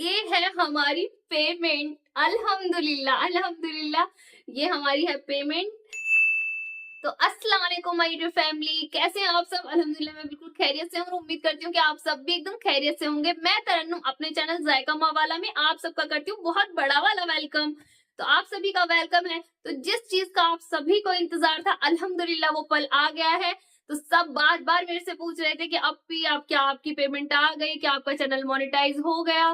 ये है हमारी पेमेंट। अल्हम्दुलिल्लाह अल्हम्दुलिल्लाह, ये हमारी है पेमेंट। तो अस्सलाम वालेकुम माय डियर फैमिली, कैसे हैं आप सब? अल्हम्दुलिल्लाह मैं बिल्कुल खैरियत से हूँ और उम्मीद करती हूँ कि आप सब भी एकदम खैरियत से होंगे। मैं तरन्नुम अपने चैनल जायका माँ वाला में आप सबका करती हूँ बहुत बड़ा वाला वेलकम। तो आप सभी का वेलकम है। तो जिस चीज का आप सभी को इंतजार था, अल्हम्दुलिल्लाह वो पल आ गया है। तो सब बार बार मेरे से पूछ रहे थे कि अब भी आप क्या, आपकी पेमेंट आ गई, क्या आपका चैनल मोनेटाइज हो गया?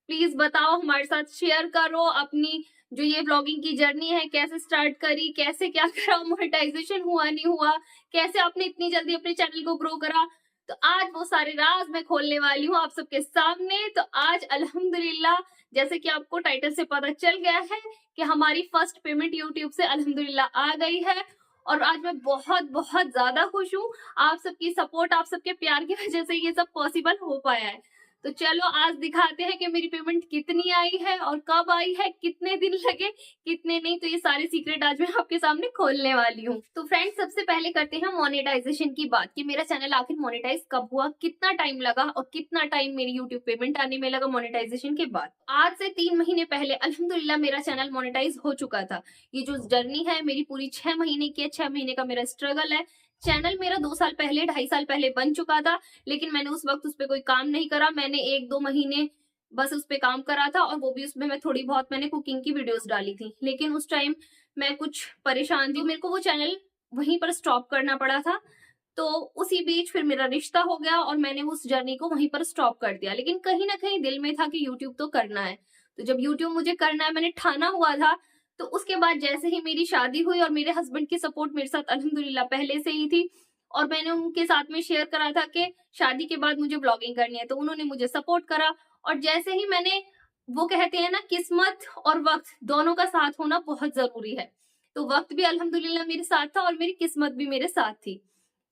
प्लीज बताओ, हमारे साथ शेयर करो अपनी जो ये व्लॉगिंग की जर्नी है, कैसे स्टार्ट करी, कैसे क्या करा, मोनेटाइजेशन हुआ नहीं हुआ, कैसे आपने इतनी जल्दी अपने चैनल को ग्रो करा। तो आज वो सारे राज मैं खोलने वाली हूँ आप सबके सामने। तो आज अल्हम्दुलिल्लाह, जैसे कि आपको टाइटल से पता चल गया है कि हमारी फर्स्ट पेमेंट यूट्यूब से अल्हम्दुलिल्लाह आ गई है। और आज मैं बहुत बहुत ज्यादा खुश हूँ। आप सबकी सपोर्ट, आप सबके प्यार की वजह से ये सब पॉसिबल हो पाया है। तो चलो आज दिखाते हैं कि मेरी पेमेंट कितनी आई है और कब आई है, कितने दिन लगे, कितने नहीं। तो ये सारे सीक्रेट आज मैं आपके सामने खोलने वाली हूँ। तो फ्रेंड्स, सबसे पहले करते हैं मोनेटाइजेशन की बात कि मेरा चैनल आखिर मोनेटाइज कब हुआ, कितना टाइम लगा और कितना टाइम मेरी यूट्यूब पेमेंट आने में लगा मोनेटाइजेशन के बाद। आज से 3 महीने पहले अल्हम्दुलिल्लाह मेरा चैनल मोनेटाइज हो चुका था। ये जो जर्नी है मेरी पूरी 6 महीने की है, 6 महीने का मेरा स्ट्रगल है। चैनल मेरा 2 साल पहले, 2.5 साल पहले बन चुका था, लेकिन मैंने उस वक्त उस पर कोई काम नहीं करा। मैंने 1-2 महीने बस उस पे काम करा था और वो भी उसमें मैं थोड़ी बहुत मैंने कुकिंग की वीडियोस डाली थी। लेकिन उस टाइम मैं कुछ परेशान थी, मेरे को वो चैनल वहीं पर स्टॉप करना पड़ा था। तो उसी बीच फिर मेरा रिश्ता हो गया और मैंने उस जर्नी को वहीं पर स्टॉप कर दिया। लेकिन कहीं ना कहीं दिल में था कि यूट्यूब तो करना है। तो जब यूट्यूब मुझे करना है, मैंने ठाना हुआ था। तो उसके बाद जैसे ही मेरी शादी हुई और मेरे हस्बैंड की सपोर्ट मेरे साथ अल्हम्दुलिल्लाह पहले से ही थी, और मैंने उनके साथ में शेयर करा था कि शादी के बाद मुझे ब्लॉगिंग करनी है, तो उन्होंने मुझे सपोर्ट करा। और जैसे ही मैंने, वो कहते हैं ना, किस्मत और वक्त दोनों का साथ होना बहुत जरूरी है। तो वक्त भी अल्हम्दुलिल्लाह मेरे साथ था और मेरी किस्मत भी मेरे साथ थी।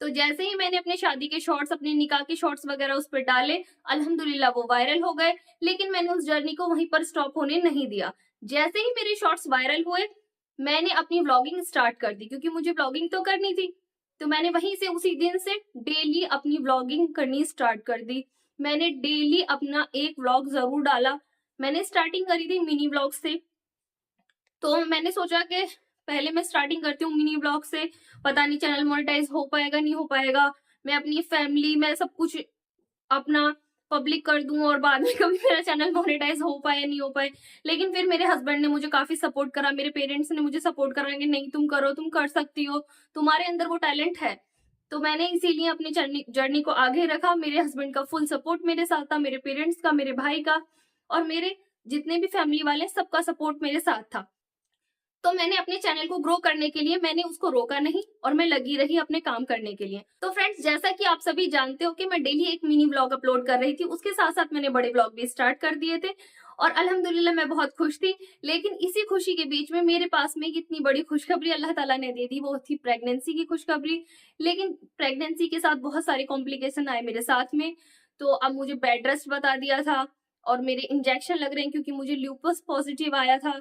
तो जैसे ही मैंने अपने शादी के शॉर्ट्स, अपने निकाह के शॉर्ट्स वगैरह उस पर डाले, अल्हम्दुलिल्लाह वो वायरल हो गए। लेकिन मैंने उस जर्नी को वहीं पर स्टॉप होने नहीं दिया। जैसे ही मेरे शॉर्ट्स वायरल हुए, मैंने अपनी व्लॉगिंग स्टार्ट कर दी, क्योंकि मुझे व्लॉगिंग तो करनी थी। तो मैंने वहीं से उसी दिन से डेली अपनी व्लॉगिंग करनी स्टार्ट कर दी। मैंने डेली अपना एक व्लॉग जरूर डाला। मैंने स्टार्टिंग करी थी मिनी व्लॉग से। तो मैंने सोचा कि पहले मैं स्टार्टिंग करती हूँ मिनी ब्लॉग से, पता नहीं चैनल मोनेटाइज हो पाएगा नहीं हो पाएगा, मैं अपनी फैमिली में सब कुछ अपना पब्लिक कर दूं और बाद में कभी मेरा चैनल मोनेटाइज हो पाए नहीं हो पाए। लेकिन फिर मेरे हस्बैंड ने मुझे काफी सपोर्ट करा, मेरे पेरेंट्स ने मुझे सपोर्ट करा कि नहीं तुम करो, तुम कर सकती हो, तुम्हारे अंदर वो टैलेंट है। तो मैंने इसीलिए अपनी जर्नी को आगे रखा। मेरे हस्बैंड का फुल सपोर्ट मेरे साथ था, मेरे पेरेंट्स का, मेरे भाई का और मेरे जितने भी फैमिली वाले, सबका सपोर्ट मेरे साथ था। तो मैंने अपने चैनल को ग्रो करने के लिए, मैंने उसको रोका नहीं और मैं लगी रही अपने काम करने के लिए। तो फ्रेंड्स, जैसा कि आप सभी जानते हो कि मैं डेली एक मिनी व्लॉग अपलोड कर रही थी, उसके साथ साथ मैंने बड़े व्लॉग भी स्टार्ट कर दिए थे और अल्हम्दुलिल्लाह मैं बहुत खुश थी। लेकिन इसी खुशी के बीच में मेरे पास में इतनी बड़ी खुशखबरी अल्लाह ताला ने दे दी, वो थी प्रेगनेंसी की खुशखबरी। लेकिन प्रेगनेंसी के साथ बहुत सारे कॉम्प्लिकेशन आए मेरे साथ में। तो अब मुझे बेड रेस्ट बता दिया था और मेरे इंजेक्शन लग रहे हैं क्योंकि मुझे ल्यूपस पॉजिटिव आया था।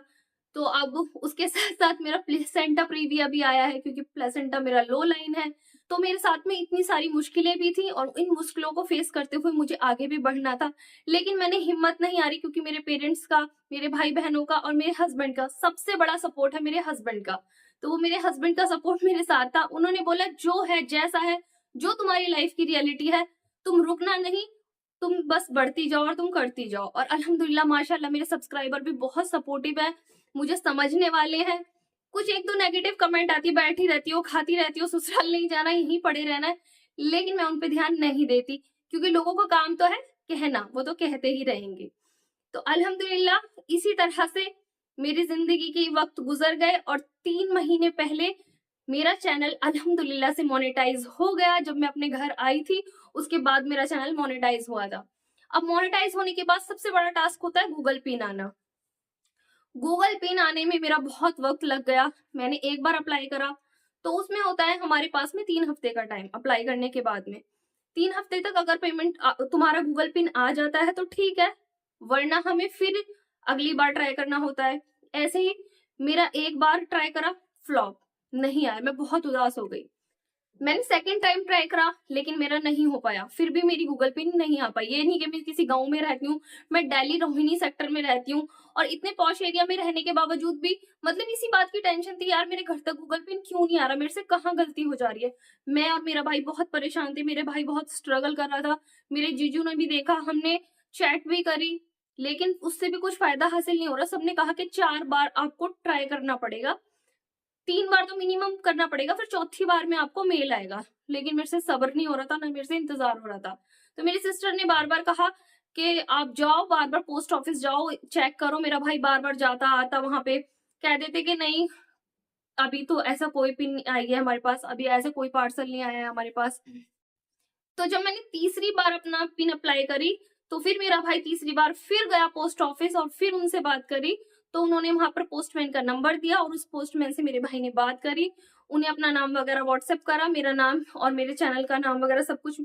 तो अब उसके साथ साथ मेरा प्लेसेंटा प्रीविया भी आया है, क्योंकि प्लेसेंटा मेरा लो लाइन है। तो मेरे साथ में इतनी सारी मुश्किलें भी थी और इन मुश्किलों को फेस करते हुए मुझे आगे भी बढ़ना था। लेकिन मैंने हिम्मत नहीं हारी, क्योंकि मेरे पेरेंट्स का, मेरे भाई बहनों का और मेरे हस्बैंड का सबसे बड़ा सपोर्ट है मेरे हस्बैंड का। तो वो मेरे हस्बैंड का सपोर्ट मेरे साथ था। उन्होंने बोला जो है जैसा है, जो तुम्हारी लाइफ की रियलिटी है, तुम रुकना नहीं, तुम बस बढ़ती जाओ और तुम करती जाओ। और अल्हम्दुलिल्लाह माशाल्लाह मेरे सब्सक्राइबर भी बहुत सपोर्टिव है, मुझे समझने वाले हैं। कुछ 1-2 नेगेटिव कमेंट आती, बैठी रहती हो, खाती रहती हो, ससुराल नहीं जाना, यहीं पड़े रहना है, लेकिन मैं उन पे ध्यान नहीं देती, क्योंकि लोगों का काम तो है कहना, वो तो कहते ही रहेंगे। तो अल्हम्दुलिल्लाह इसी तरह से मेरी जिंदगी के वक्त गुजर गए और 3 महीने पहले मेरा चैनल अल्हम्दुलिल्लाह से मोनेटाइज हो गया। जब मैं अपने घर आई थी, उसके बाद मेरा चैनल मोनेटाइज हुआ था। अब मोनेटाइज होने के बाद सबसे बड़ा टास्क होता है गूगल पिन आना। गूगल पिन आने में मेरा बहुत वक्त लग गया। मैंने एक बार अप्लाई करा, तो उसमें होता है हमारे पास में 3 हफ्ते का टाइम अप्लाई करने के बाद में। 3 हफ्ते तक अगर पेमेंट तुम्हारा गूगल पिन आ जाता है तो ठीक है, वरना हमें फिर अगली बार ट्राई करना होता है। ऐसे ही मेरा एक बार ट्राई करा, फ्लॉप, नहीं आया, मैं बहुत उदास हो गई। मैंने सेकंड टाइम ट्राई करा लेकिन मेरा नहीं हो पाया, फिर भी मेरी गूगल पे नहीं आ पाई। ये नहीं कि मैं किसी गांव में रहती हूँ, मैं दिल्ली रोहिणी सेक्टर में रहती हूँ और इतने पॉश एरिया में रहने के बावजूद भी मतलब इसी बात की टेंशन थी, यार मेरे घर तक गूगल पे क्यों नहीं आ रहा, मेरे से कहाँ गलती हो जा रही है। मैं और मेरा भाई बहुत परेशान थे, मेरे भाई बहुत स्ट्रगल कर रहा था, मेरे जीजू ने भी देखा, हमने चैट भी करी, लेकिन उससे भी कुछ फायदा हासिल नहीं हो रहा। सबने कहा कि 4 बार आपको ट्राई करना पड़ेगा, 3 बार तो मिनिमम करना पड़ेगा, फिर चौथी बार में आपको मेल आएगा। लेकिन मेरे से सब्र नहीं हो रहा था, ना मेरे से इंतजार हो रहा था। तो मेरी सिस्टर ने बार बार कहा कि आप जाओ, बार बार पोस्ट ऑफिस जाओ, चेक करो। मेरा भाई बार बार जाता आता, वहां पे कह देते कि नहीं अभी तो ऐसा कोई पिन नहीं आई है हमारे पास, अभी ऐसा कोई पार्सल नहीं आया है हमारे पास। तो जब मैंने तीसरी बार अपना पिन अप्लाई करी, तो फिर मेरा भाई तीसरी बार फिर गया पोस्ट ऑफिस और फिर उनसे बात करी। तो उन्होंने वहां पर पोस्टमैन का नंबर दिया और उस पोस्टमैन से मेरे भाई ने बात करी, उन्हें अपना नाम वगैरह व्हाट्सएप करा, मेरा नाम और मेरे चैनल का नाम वगैरह सब कुछ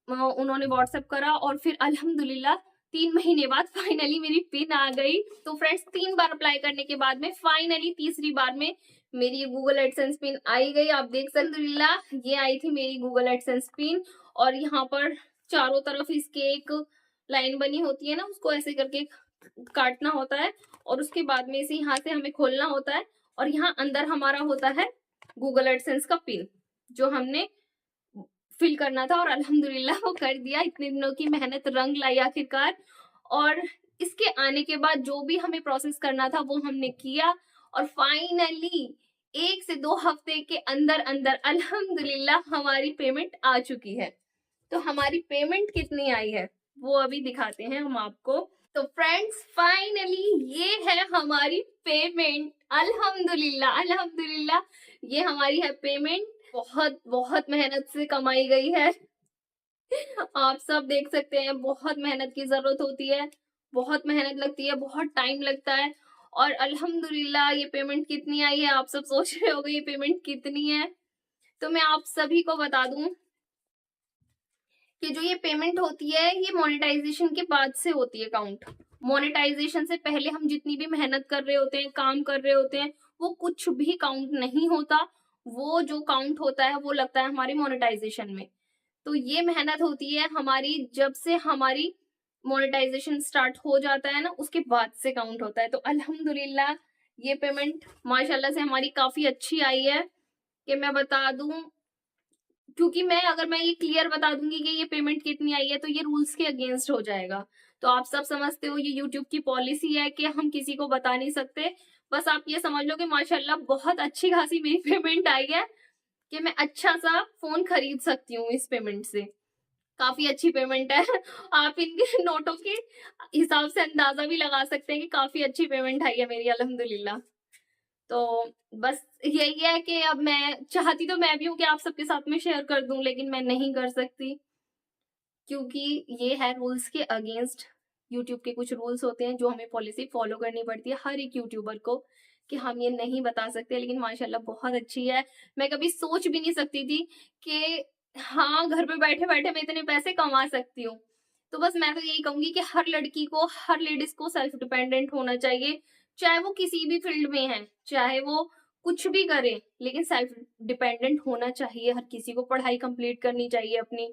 उन्होंने व्हाट्सएप करा और फिर अल्हम्दुलिल्लाह 3 महीने बाद फाइनली मेरी पिन आ गई। तो फ्रेंड्स 3 बार अप्लाई करने के बाद में फाइनली तीसरी बार में मेरी गूगल एडसेंस पिन आई गई। आप देख सकते अल्हम्दुलिल्लाह ये आई थी मेरी गूगल एडसेंस पिन और यहाँ पर चारों तरफ इसके एक लाइन बनी होती है ना, उसको ऐसे करके काटना होता है और उसके बाद में इसे यहाँ से हमें खोलना होता है और यहाँ अंदर हमारा होता है गूगल एडसेंस का पिन जो हमने फिल करना था और अल्हम्दुलिल्लाह वो कर दिया। इतने दिनों की मेहनत रंग लाई आखिरकार। और इसके आने के बाद जो भी हमें प्रोसेस करना था वो हमने किया और फाइनली 1 से 2 हफ्ते के अंदर अंदर अल्हम्दुलिल्लाह हमारी पेमेंट आ चुकी है। तो हमारी पेमेंट कितनी आई है वो अभी दिखाते हैं हम आपको। तो फ्रेंड्स फाइनली ये है हमारी पेमेंट, अल्हम्दुलिल्लाह अल्हम्दुलिल्लाह ये हमारी है पेमेंट। बहुत बहुत मेहनत से कमाई गई है। आप सब देख सकते हैं बहुत मेहनत की जरूरत होती है, बहुत मेहनत लगती है, बहुत टाइम लगता है और अल्हम्दुलिल्लाह ये पेमेंट कितनी आई है। आप सब सोच रहे होंगे ये पेमेंट कितनी है, तो मैं आप सभी को बता दूं कि जो ये पेमेंट होती है ये मोनेटाइजेशन के बाद से होती है काउंट। मोनेटाइजेशन से पहले हम जितनी भी मेहनत कर रहे होते हैं, काम कर रहे होते हैं, वो कुछ भी काउंट नहीं होता। वो जो काउंट होता है वो लगता है हमारी मोनेटाइजेशन में। तो ये मेहनत होती है हमारी जब से हमारी मोनेटाइजेशन स्टार्ट हो जाता है ना, उसके बाद से काउंट होता है। तो अल्हम्दुलिल्लाह ये पेमेंट माशाल्लाह से हमारी काफी अच्छी आई है कि मैं बता दूं, क्योंकि अगर मैं ये क्लियर बता दूंगी कि ये पेमेंट कितनी आई है तो ये रूल्स के अगेंस्ट हो जाएगा। तो आप सब समझते हो ये यूट्यूब की पॉलिसी है कि हम किसी को बता नहीं सकते। बस आप ये समझ लो कि माशाल्लाह बहुत अच्छी खासी मेरी पेमेंट आई है कि मैं अच्छा सा फोन खरीद सकती हूँ इस पेमेंट से। काफी अच्छी पेमेंट है। आप इनके नोटों के हिसाब से अंदाजा भी लगा सकते हैं कि काफी अच्छी पेमेंट आई है मेरी अल्हम्दुलिल्लाह। तो बस यही है कि अब मैं चाहती तो मैं भी हूँ कि आप सबके साथ में शेयर कर दूं, लेकिन मैं नहीं कर सकती क्योंकि ये है रूल्स के अगेंस्ट। यूट्यूब के कुछ रूल्स होते हैं जो हमें पॉलिसी फॉलो करनी पड़ती है हर एक यूट्यूबर को कि हम ये नहीं बता सकते। लेकिन माशाल्लाह बहुत अच्छी है। मैं कभी सोच भी नहीं सकती थी कि हाँ घर पे बैठे बैठे मैं इतने पैसे कमा सकती हूँ। तो बस मैं तो यही कहूंगी कि हर लड़की को, हर लेडीज को सेल्फ डिपेंडेंट होना चाहिए, चाहे वो किसी भी फील्ड में है, चाहे वो कुछ भी करे, लेकिन सेल्फ डिपेंडेंट होना चाहिए। हर किसी को पढ़ाई कंप्लीट करनी चाहिए अपनी।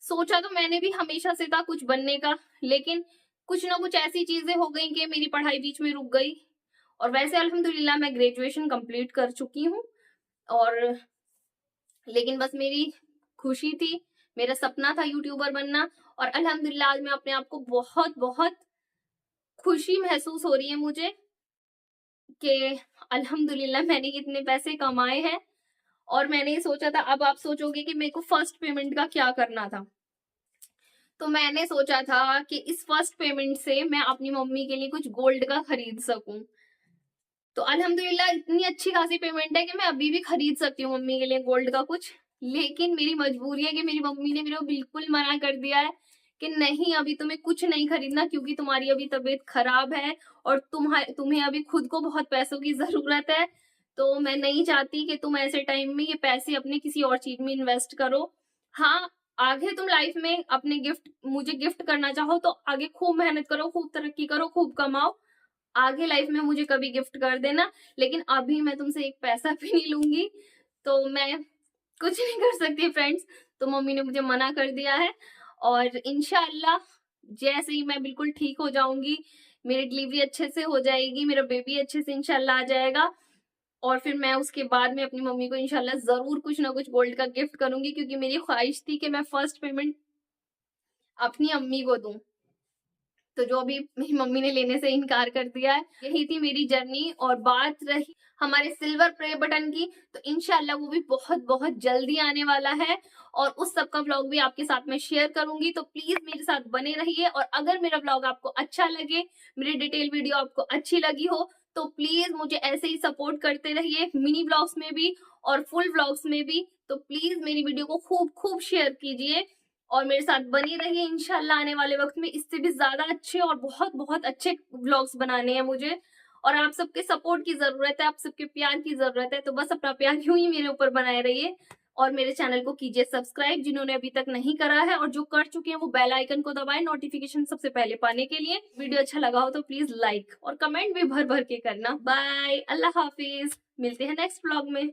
सोचा तो मैंने भी हमेशा से था कुछ बनने का, लेकिन कुछ ना कुछ ऐसी चीजें हो गई कि मेरी पढ़ाई बीच में रुक गई। और वैसे अल्हम्दुलिल्लाह मैं ग्रेजुएशन कंप्लीट कर चुकी हूँ और लेकिन बस मेरी खुशी थी, मेरा सपना था यूट्यूबर बनना और अल्हम्दुलिल्लाह आज मैं अपने आप को बहुत बहुत खुशी महसूस हो रही है मुझे कि अल्हम्दुलिल्लाह मैंने इतने पैसे कमाए हैं। और मैंने ये सोचा था, अब आप सोचोगे कि मेरे को फर्स्ट पेमेंट का क्या करना था, तो मैंने सोचा था कि इस फर्स्ट पेमेंट से मैं अपनी मम्मी के लिए कुछ गोल्ड का खरीद सकूं। तो अल्हम्दुलिल्लाह इतनी अच्छी खासी पेमेंट है कि मैं अभी भी खरीद सकती हूँ मम्मी के लिए गोल्ड का कुछ। लेकिन मेरी मजबूरी है कि मेरी मम्मी ने मेरे को बिल्कुल मना कर दिया है कि नहीं अभी तुम्हें कुछ नहीं खरीदना क्योंकि तुम्हारी अभी तबीयत खराब है और तुम्हें अभी खुद को बहुत पैसों की जरूरत है। तो मैं नहीं चाहती कि तुम ऐसे टाइम में ये पैसे अपने किसी और चीज में इन्वेस्ट करो। हाँ, आगे तुम लाइफ में अपने मुझे गिफ्ट करना चाहो तो आगे खूब मेहनत करो, खूब तरक्की करो, खूब कमाओ, आगे लाइफ में मुझे कभी गिफ्ट कर देना, लेकिन अभी मैं तुमसे एक पैसा भी नहीं लूंगी। तो मैं कुछ नहीं कर सकती फ्रेंड्स। तो मम्मी ने मुझे मना कर दिया है और इंशाल्लाह जैसे ही मैं बिल्कुल ठीक हो जाऊंगी, मेरी डिलीवरी अच्छे से हो जाएगी, मेरा बेबी अच्छे से इंशाल्लाह आ जाएगा, और फिर मैं उसके बाद में अपनी मम्मी को इंशाल्लाह जरूर कुछ ना कुछ गोल्ड का गिफ्ट करूंगी, क्योंकि मेरी ख्वाहिश थी कि मैं फर्स्ट पेमेंट अपनी अम्मी को दूं। तो जो अभी मेरी मम्मी ने लेने से इनकार कर दिया है, यही थी मेरी जर्नी। और बात रही हमारे सिल्वर प्ले बटन की, तो इंशाल्लाह वो भी बहुत बहुत जल्दी आने वाला है और उस सब का व्लॉग भी आपके साथ में शेयर करूंगी। तो प्लीज मेरे साथ बने रहिए, और अगर मेरा व्लॉग आपको अच्छा लगे, मेरी डिटेल वीडियो आपको अच्छी लगी हो, तो प्लीज मुझे ऐसे ही सपोर्ट करते रहिए, मिनी व्लॉग्स में भी और फुल व्लॉग्स में भी। तो प्लीज मेरी वीडियो को खूब खूब शेयर कीजिए और मेरे साथ बनी रहिए। इंशाल्लाह आने वाले वक्त में इससे भी ज्यादा अच्छे और बहुत बहुत अच्छे व्लॉग्स बनाने हैं मुझे, और आप सबके सपोर्ट की जरूरत है, आप सबके प्यार की जरूरत है। तो बस अपना प्यार यूं ही मेरे ऊपर बनाए रहिए और मेरे चैनल को कीजिए सब्सक्राइब जिन्होंने अभी तक नहीं करा है, और जो कर चुके हैं वो बेल आइकन को दबाएं नोटिफिकेशन सबसे पहले पाने के लिए। वीडियो अच्छा लगा हो तो प्लीज लाइक और कमेंट भी भर भर के करना। बाय, अल्लाह हाफिज, मिलते हैं नेक्स्ट व्लॉग में।